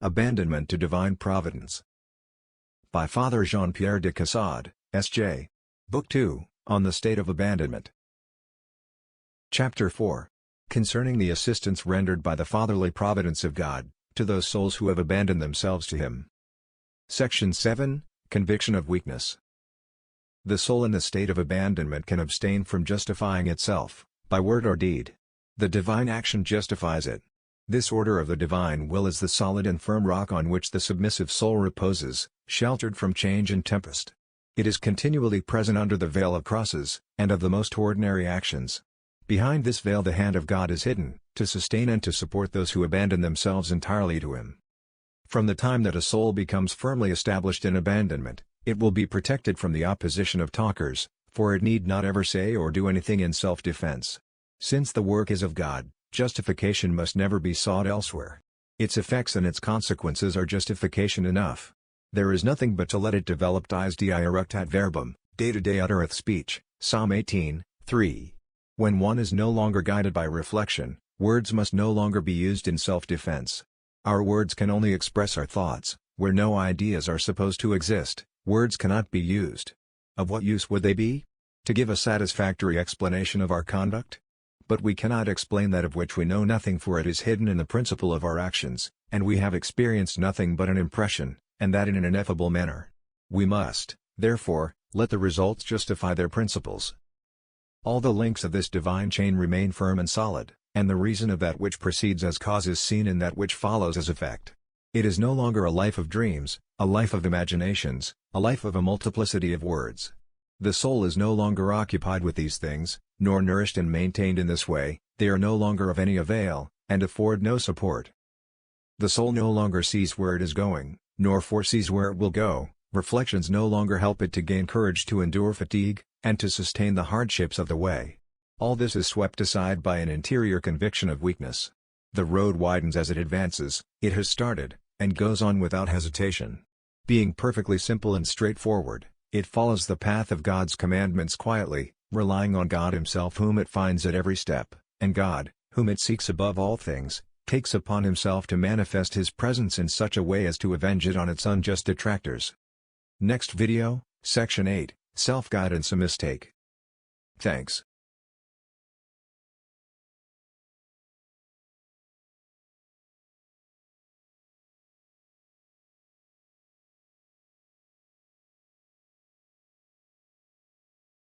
Abandonment to Divine Providence. By Father Jean-Pierre de Caussade, S.J. Book 2, On the State of Abandonment. Chapter 4. Concerning the assistance rendered by the fatherly providence of God, to those souls who have abandoned themselves to Him. Section 7, Conviction of Weakness. The soul in the state of abandonment can abstain from justifying itself, by word or deed. The divine action justifies it. This order of the divine will is the solid and firm rock on which the submissive soul reposes, sheltered from change and tempest. It is continually present under the veil of crosses, and of the most ordinary actions. Behind this veil the hand of God is hidden, to sustain and to support those who abandon themselves entirely to Him. From the time that a soul becomes firmly established in abandonment, it will be protected from the opposition of talkers, for it need not ever say or do anything in self-defense. Since the work is of God, justification must never be sought elsewhere. Its effects and its consequences are justification enough. There is nothing but to let it develop. Dies die eructat verbum, day-to-day uttereth speech, Psalm 18, 3. When one is no longer guided by reflection, words must no longer be used in self-defense. Our words can only express our thoughts. Where no ideas are supposed to exist, words cannot be used. Of what use would they be? To give a satisfactory explanation of our conduct? But we cannot explain that of which we know nothing, for it is hidden in the principle of our actions, and we have experienced nothing but an impression, and that in an ineffable manner. We must, therefore, let the results justify their principles. All the links of this divine chain remain firm and solid, and the reason of that which precedes as cause is seen in that which follows as effect. It is no longer a life of dreams, a life of imaginations, a life of a multiplicity of words. The soul is no longer occupied with these things, nor nourished and maintained in this way. They are no longer of any avail, and afford no support. The soul no longer sees where it is going, nor foresees where it will go. Reflections no longer help it to gain courage to endure fatigue, and to sustain the hardships of the way. All this is swept aside by an interior conviction of weakness. The road widens as it advances. It has started, and goes on without hesitation. Being perfectly simple and straightforward, it follows the path of God's commandments quietly, relying on God Himself, whom it finds at every step, and God, whom it seeks above all things, takes upon Himself to manifest His presence in such a way as to avenge it on its unjust detractors. Next video, Section 8, Self-Guidance, a Mistake. Thanks.